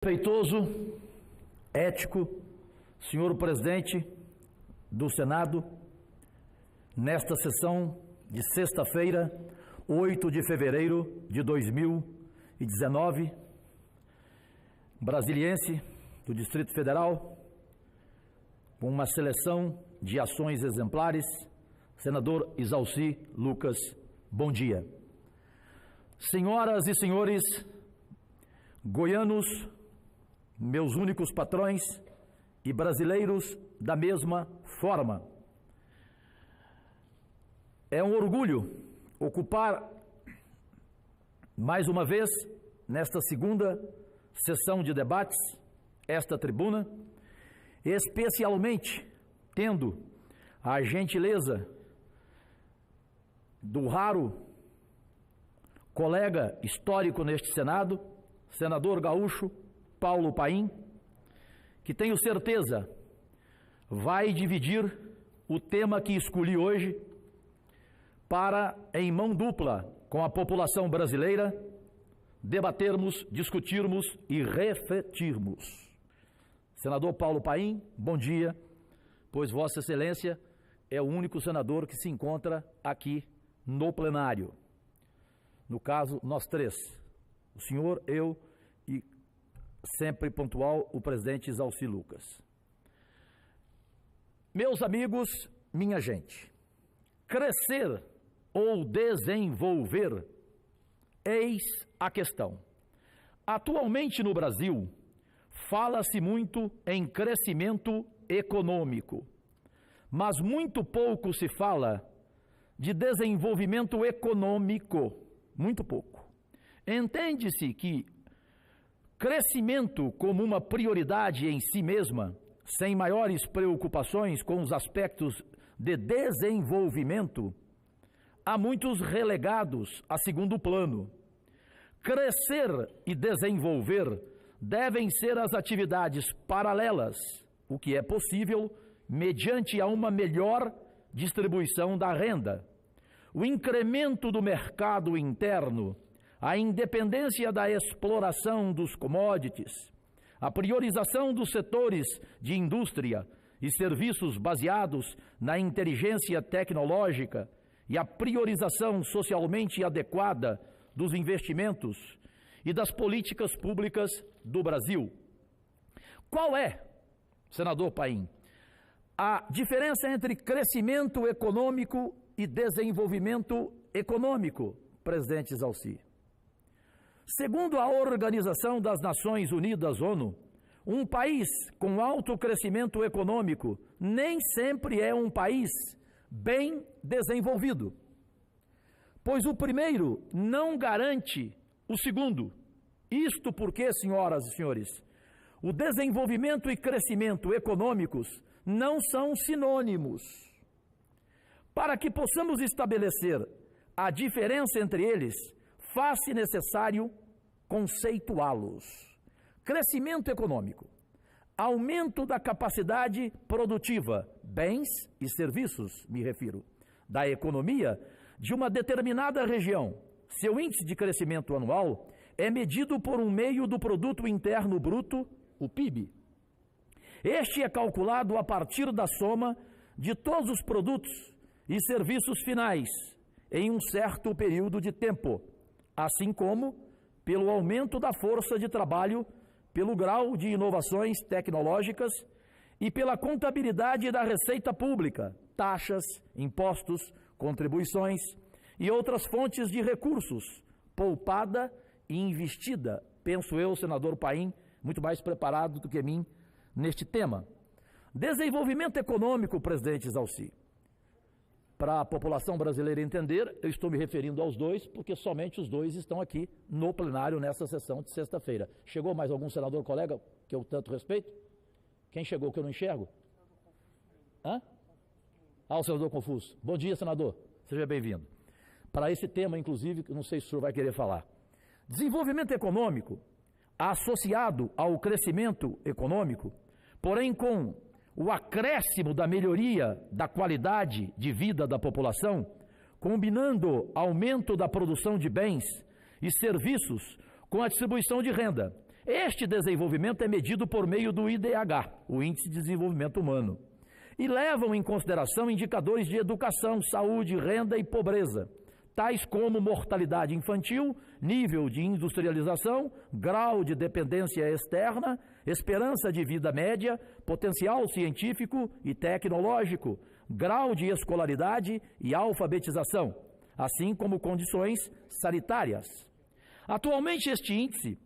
Respeitoso, ético, senhor presidente do Senado, nesta sessão de sexta-feira, 8 de fevereiro de 2019, brasiliense do Distrito Federal, com uma seleção de ações exemplares, senador Exaussi Lucas, bom dia. Senhoras e senhores goianos, meus únicos patrões e brasileiros da mesma forma. É um orgulho ocupar mais uma vez, nesta segunda sessão de debates, esta tribuna, especialmente tendo a gentileza do raro colega histórico neste Senado, senador gaúcho Paulo Paim, que tenho certeza vai dividir o tema que escolhi hoje para, em mão dupla com a população brasileira, debatermos, discutirmos e refletirmos. Senador Paulo Paim, bom dia, pois Vossa Excelência é o único senador que se encontra aqui no plenário. No caso, nós três, o senhor, eu e sempre pontual, o presidente Exaussi Lucas. Meus amigos, minha gente, crescer ou desenvolver, eis a questão. Atualmente no Brasil, fala-se muito em crescimento econômico, mas muito pouco se fala de desenvolvimento econômico, muito pouco. Entende-se que crescimento como uma prioridade em si mesma, sem maiores preocupações com os aspectos de desenvolvimento, há muitos relegados a segundo plano. Crescer e desenvolver devem ser as atividades paralelas, o que é possível mediante a uma melhor distribuição da renda. O incremento do mercado interno, a independência da exploração dos commodities, a priorização dos setores de indústria e serviços baseados na inteligência tecnológica e a priorização socialmente adequada dos investimentos e das políticas públicas do Brasil. Qual é, senador Paim, a diferença entre crescimento econômico e desenvolvimento econômico, presidente Exaussi? Segundo a Organização das Nações Unidas, ONU, um país com alto crescimento econômico nem sempre é um país bem desenvolvido, pois o primeiro não garante o segundo. Isto porque, senhoras e senhores, o desenvolvimento e crescimento econômicos não são sinônimos. Para que possamos estabelecer a diferença entre eles, faz-se necessário conceituá-los. Crescimento econômico, aumento da capacidade produtiva, bens e serviços, me refiro, da economia de uma determinada região. Seu índice de crescimento anual é medido por um meio do Produto Interno Bruto, o PIB. Este é calculado a partir da soma de todos os produtos e serviços finais em um certo período de tempo, assim como pelo aumento da força de trabalho, pelo grau de inovações tecnológicas e pela contabilidade da receita pública, taxas, impostos, contribuições e outras fontes de recursos, poupada e investida. Penso eu, senador Paim, muito mais preparado do que mim neste tema. Desenvolvimento econômico, presidente Exaussi. Para a população brasileira entender, eu estou me referindo aos dois, porque somente os dois estão aqui no plenário nessa sessão de sexta-feira. Chegou mais algum senador colega que eu tanto respeito? Quem chegou que eu não enxergo? Hã? O senador Confuso. Bom dia, senador. Seja bem-vindo. Para esse tema, inclusive, não sei se o senhor vai querer falar. Desenvolvimento econômico associado ao crescimento econômico, porém com o acréscimo da melhoria da qualidade de vida da população, combinando aumento da produção de bens e serviços com a distribuição de renda, Este desenvolvimento é medido por meio do IDH, o Índice de Desenvolvimento Humano, e levam em consideração indicadores de educação, saúde, renda e pobreza, tais como mortalidade infantil, nível de industrialização, grau de dependência externa, esperança de vida média, potencial científico e tecnológico, grau de escolaridade e alfabetização, assim como condições sanitárias. Atualmente, este índice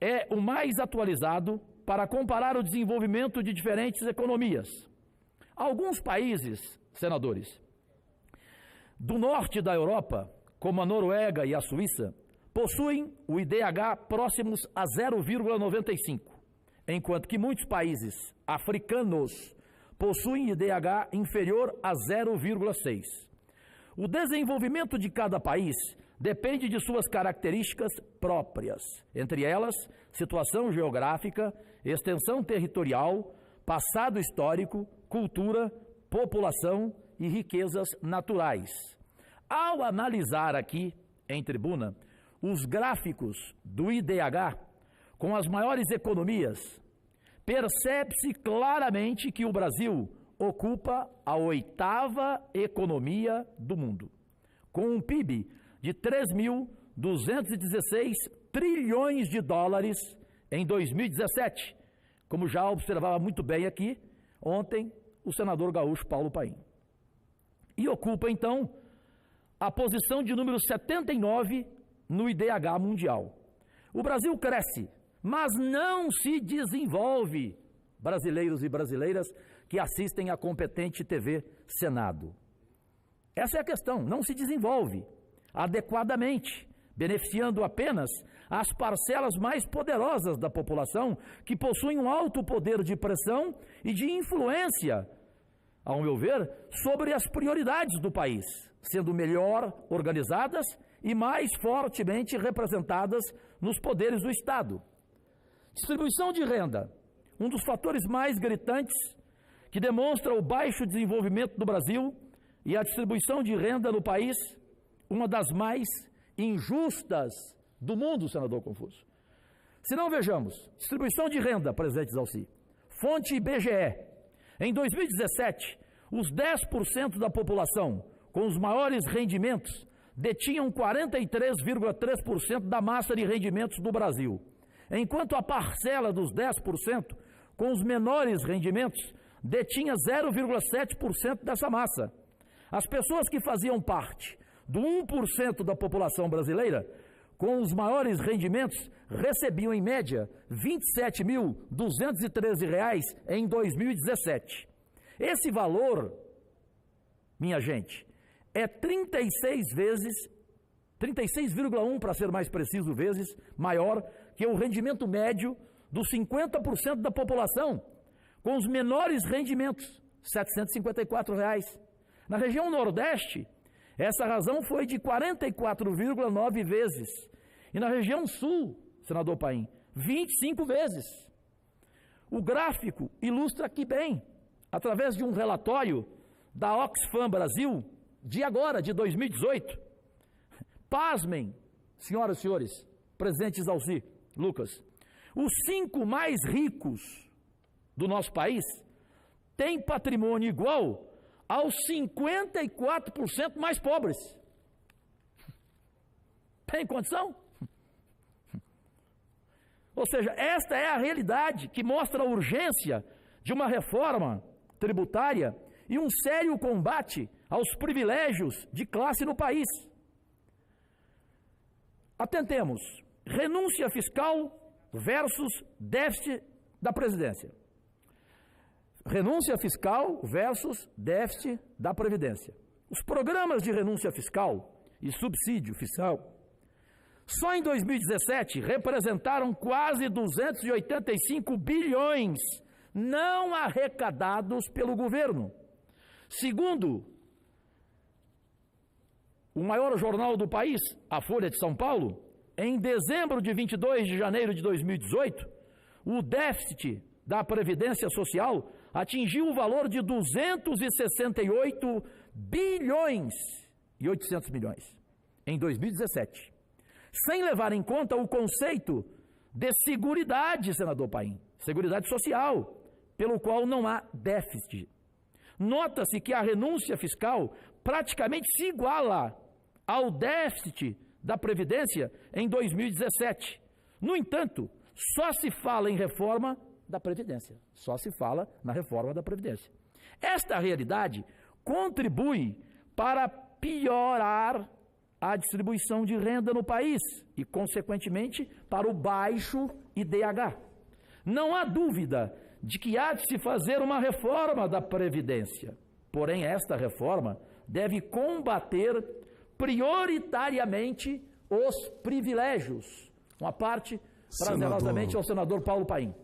é o mais atualizado para comparar o desenvolvimento de diferentes economias. Alguns países, senadores, do norte da Europa, como a Noruega e a Suíça, possuem o IDH próximos a 0,95, enquanto que muitos países africanos possuem IDH inferior a 0,6. O desenvolvimento de cada país depende de suas características próprias, entre elas, situação geográfica, extensão territorial, passado histórico, cultura, população e riquezas naturais. Ao analisar aqui, em tribuna, os gráficos do IDH com as maiores economias, percebe-se claramente que o Brasil ocupa a 8ª economia do mundo, com um PIB de 3.216 trilhões de dólares em 2017, como já observava muito bem aqui ontem o senador gaúcho Paulo Paim. E ocupa, então, a posição de número 79 no IDH mundial. O Brasil cresce, mas não se desenvolve, brasileiros e brasileiras que assistem à competente TV Senado. Essa é a questão, não se desenvolve adequadamente, beneficiando apenas as parcelas mais poderosas da população que possuem um alto poder de pressão e de influência, ao meu ver, sobre as prioridades do país, sendo melhor organizadas e mais fortemente representadas nos poderes do Estado. Distribuição de renda, um dos fatores mais gritantes que demonstra o baixo desenvolvimento do Brasil, e a distribuição de renda no país, uma das mais injustas do mundo, senador Confuso. Se não vejamos, distribuição de renda, presidente Zalci, fonte IBGE, em 2017, os 10% da população com os maiores rendimentos detinham 43,3% da massa de rendimentos do Brasil, enquanto a parcela dos 10% com os menores rendimentos detinha 0,7% dessa massa. As pessoas que faziam parte do 1% da população brasileira, com os maiores rendimentos, recebiam em média R$ 27.213 em 2017. Esse valor, minha gente, é 36,1 para ser mais preciso, vezes maior que o rendimento médio dos 50% da população, com os menores rendimentos, R$ 754. Na região Nordeste, essa razão foi de 44,9 vezes. E na região Sul, senador Paim, 25 vezes. O gráfico ilustra aqui bem, através de um relatório da Oxfam Brasil, de agora, de 2018. Pasmem, senhoras e senhores, presidente Zalci, Lucas, os 5 mais ricos do nosso país têm patrimônio igual aos 54% mais pobres. Tem condição? Ou seja, esta é a realidade que mostra a urgência de uma reforma tributária e um sério combate aos privilégios de classe no país. Atentemos, renúncia fiscal versus déficit da Previdência. Renúncia fiscal versus déficit da Previdência. Os programas de renúncia fiscal e subsídio fiscal, só em 2017 representaram quase 285 bilhões não arrecadados pelo governo. Segundo o maior jornal do país, a Folha de São Paulo, em dezembro de 22 de janeiro de 2018, o déficit da Previdência Social atingiu o valor de 268 bilhões e 800 milhões em 2017, sem levar em conta o conceito de seguridade, senador Paim, seguridade social, pelo qual não há déficit. Nota-se que a renúncia fiscal praticamente se iguala ao déficit da Previdência em 2017. No entanto, só se fala em reforma da Previdência. Só se fala na reforma da Previdência. Esta realidade contribui para piorar a distribuição de renda no país e, consequentemente, para o baixo IDH. Não há dúvida de que há de se fazer uma reforma da Previdência. Porém, esta reforma deve combater prioritariamente os privilégios. Uma parte, prazerosamente, ao senador Paulo Paim.